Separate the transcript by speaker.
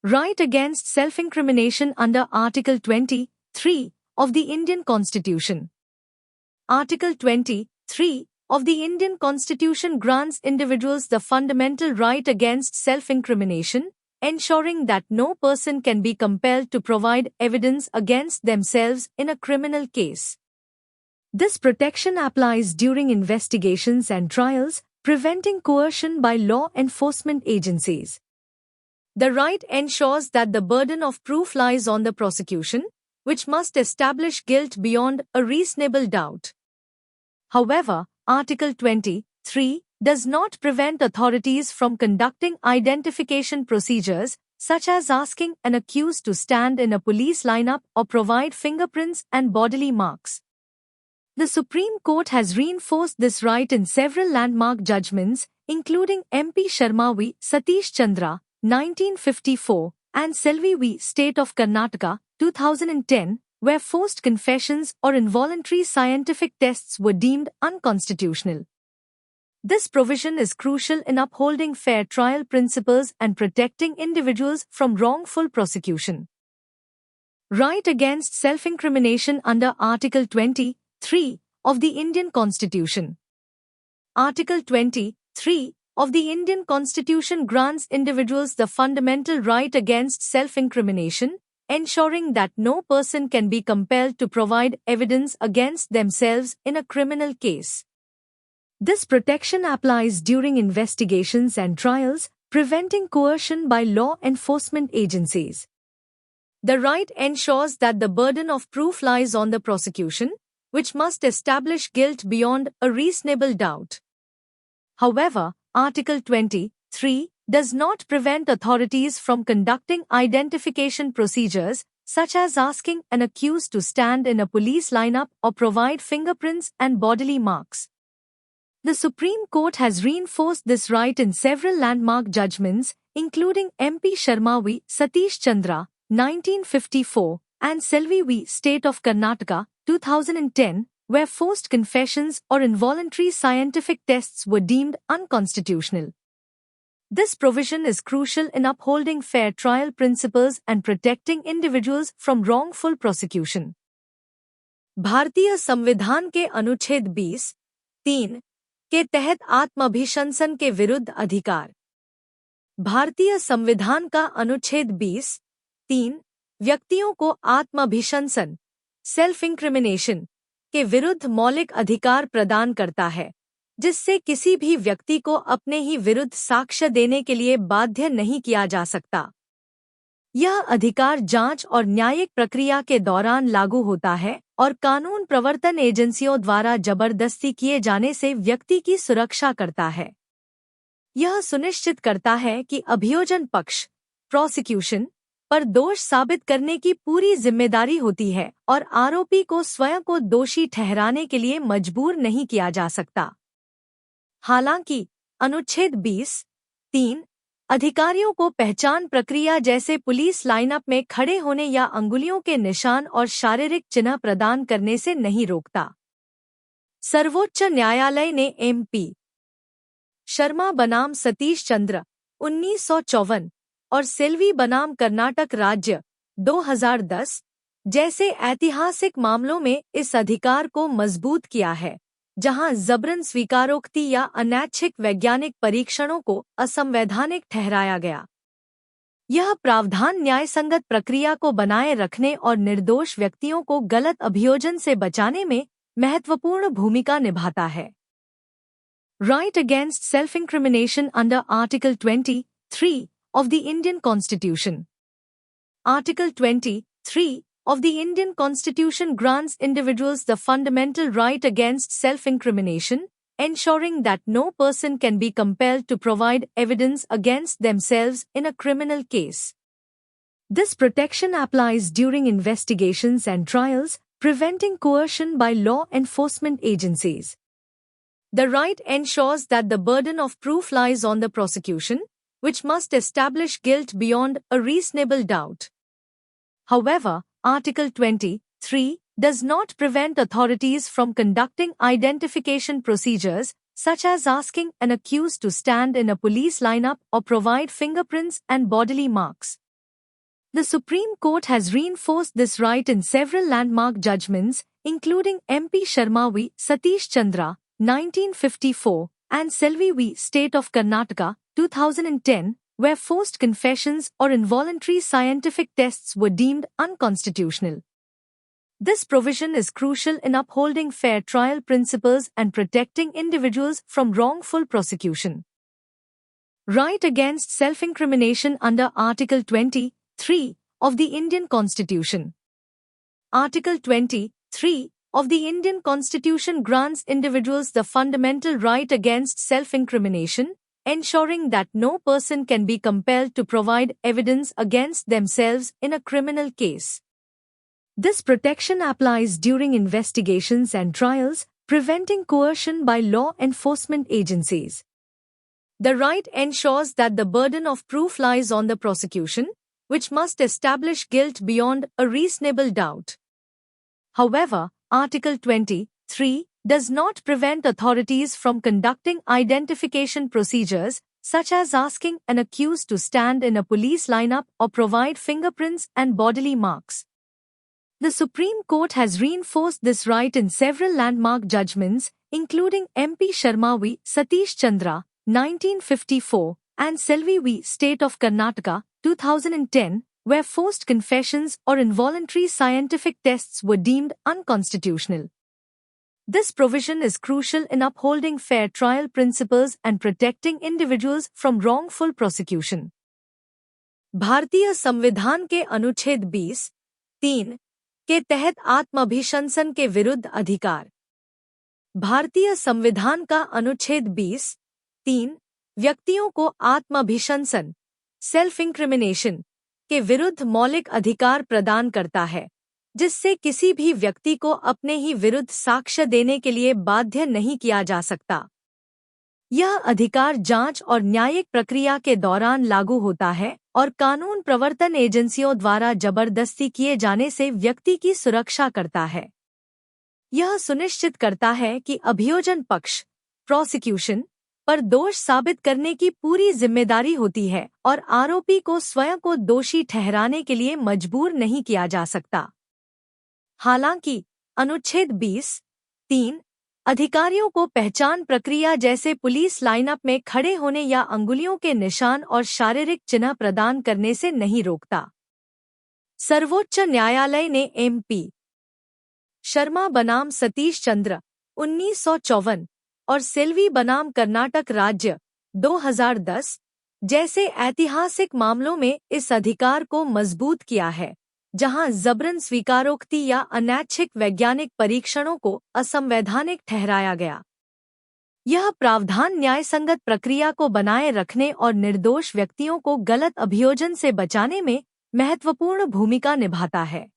Speaker 1: Right against self-incrimination under Article 23 of the Indian Constitution. Article 23 of the Indian Constitution grants individuals the fundamental right against self-incrimination, ensuring that no person can be compelled to provide evidence against themselves in a criminal case. This protection applies during investigations and trials, preventing coercion by law enforcement agencies. The right ensures that the burden of proof lies on the prosecution, which must establish guilt beyond a reasonable doubt. However, Article 23 does not prevent authorities from conducting identification procedures, such as asking an accused to stand in a police lineup or provide fingerprints and bodily marks. The Supreme Court has reinforced this right in several landmark judgments, including MP Sharma v. Satish Chandra, 1954, and Selvi v. State of Karnataka, 2010, where forced confessions or involuntary scientific tests were deemed unconstitutional. This provision is crucial in upholding fair trial principles and protecting individuals from wrongful prosecution. Right against self-incrimination under Article 23 of the Indian Constitution. Article 23 of the Indian Constitution grants individuals the fundamental right against self-incrimination, ensuring that no person can be compelled to provide evidence against themselves in a criminal case. This protection applies during investigations and trials, preventing coercion by law enforcement agencies. The right ensures that the burden of proof lies on the prosecution, which must establish guilt beyond a reasonable doubt. However, Article 23 does not prevent authorities from conducting identification procedures, such as asking an accused to stand in a police lineup or provide fingerprints and bodily marks. The Supreme Court has reinforced this right in several landmark judgments, including MP Sharma v. Satish Chandra, 1954, and Selvi v. State of Karnataka, 2010, where forced confessions or involuntary scientific tests were deemed unconstitutional. This provision is crucial in upholding fair trial principles and protecting individuals from wrongful prosecution. भारतीय संविधान के अनुच्छेद 20(3) के तहत आत्माभिशंसन के विरुद्ध अधिकार। भारतीय संविधान का अनुच्छेद 20(3) व्यक्तियों को आत्माभिशंसन, सेल्फ इंक्रिमिनेशन, के विरुद्ध मौलिक अधिकार प्रदान करता है, जिससे किसी भी व्यक्ति को अपने ही विरुद्ध साक्ष्य देने के लिए बाध्य नहीं किया जा सकता। यह अधिकार जांच और न्यायिक प्रक्रिया के दौरान लागू होता है और कानून प्रवर्तन एजेंसियों द्वारा जबरदस्ती किए जाने से व्यक्ति की सुरक्षा करता है। यह सुनिश्चित करता है कि अभियोजन पक्ष, प्रोसिक्यूशन, पर दोष साबित करने की पूरी जिम्मेदारी होती है और आरोपी को स्वयं को दोषी ठहराने के लिए मजबूर नहीं किया जा सकता। हालांकि, अनुच्छेद 20(3) अधिकारियों को पहचान प्रक्रिया जैसे पुलिस लाइनअप में खड़े होने या अंगुलियों के निशान और शारीरिक चिन्ह प्रदान करने से नहीं रोकता। सर्वोच्च न्यायालय ने MP शर्मा बनाम सतीश चंद्र, 1954, और सेल्वी बनाम कर्नाटक राज्य, 2010, जैसे ऐतिहासिक मामलों में इस अधिकार को मजबूत किया है, जहां जबरन स्वीकारोक्ति या अनैच्छिक वैज्ञानिक परीक्षणों को असंवैधानिक ठहराया गया। यह प्रावधान न्यायसंगत प्रक्रिया को बनाए रखने और निर्दोष व्यक्तियों को गलत अभियोजन से बचाने में महत्वपूर्ण भूमिका निभाता है। Right against self-incrimination under Article 23 of the Indian Constitution. Article 23 of the Indian Constitution grants individuals the fundamental right against self-incrimination, ensuring that no person can be compelled to provide evidence against themselves in a criminal case. This protection applies during investigations and trials, preventing coercion by law enforcement agencies. The right ensures that the burden of proof lies on the prosecution, which must establish guilt beyond a reasonable doubt. However, Article 23 does not prevent authorities from conducting identification procedures, such as asking an accused to stand in a police lineup or provide fingerprints and bodily marks. The Supreme Court has reinforced this right in several landmark judgments, including MP Sharma v. Satish Chandra, 1954, and Selvi v. State of Karnataka, 2010, where forced confessions or involuntary scientific tests were deemed unconstitutional. This provision is crucial in upholding fair trial principles and protecting individuals from wrongful prosecution. Right against self-incrimination under Article 23 of the Indian Constitution. Article 23 of the Indian Constitution grants individuals the fundamental right against self-incrimination, ensuring that no person can be compelled to provide evidence against themselves in a criminal case. This protection applies during investigations and trials, preventing coercion by law enforcement agencies. The right ensures that the burden of proof lies on the prosecution, which must establish guilt beyond a reasonable doubt. However, Article 23 does not prevent authorities from conducting identification procedures, such as asking an accused to stand in a police lineup or provide fingerprints and bodily marks. The Supreme Court has reinforced this right in several landmark judgments, including MP Sharma v. Satish Chandra, 1954, and Selvi v. State of Karnataka, 2010, where forced confessions or involuntary scientific tests were deemed unconstitutional. This provision is crucial in upholding fair trial principles and protecting individuals from wrongful prosecution. भारतीय संविधान के अनुच्छेद 20(3) के तहत आत्माभिशंसन के विरुद्ध अधिकार। भारतीय संविधान का अनुच्छेद 20(3) व्यक्तियों को आत्माभिशंसन, सेल्फ इंक्रिमिनेशन, के विरुद्ध मौलिक अधिकार प्रदान करता है, जिससे किसी भी व्यक्ति को अपने ही विरुद्ध साक्ष्य देने के लिए बाध्य नहीं किया जा सकता। यह अधिकार जांच और न्यायिक प्रक्रिया के दौरान लागू होता है और कानून प्रवर्तन एजेंसियों द्वारा जबरदस्ती किए जाने से व्यक्ति की सुरक्षा करता है। यह सुनिश्चित करता है कि अभियोजन पक्ष, प्रोसिक्यूशन, पर दोष साबित करने की पूरी जिम्मेदारी होती है और आरोपी को स्वयं को दोषी ठहराने के लिए मजबूर नहीं किया जा सकता। हालांकि, अनुच्छेद 20(3) अधिकारियों को पहचान प्रक्रिया जैसे पुलिस लाइनअप में खड़े होने या अंगुलियों के निशान और शारीरिक चिन्ह प्रदान करने से नहीं रोकता। सर्वोच्च न्यायालय ने MP शर्मा बनाम सतीश चंद्र, 1954, और सेल्वी बनाम कर्नाटक राज्य, 2010, जैसे ऐतिहासिक मामलों में इस अधिकार को मजबूत किया है, जहां जबरन स्वीकारोक्ति या अनैच्छिक वैज्ञानिक परीक्षणों को असंवैधानिक ठहराया गया। यह प्रावधान न्यायसंगत प्रक्रिया को बनाए रखने और निर्दोष व्यक्तियों को गलत अभियोजन से बचाने में महत्वपूर्ण भूमिका निभाता है।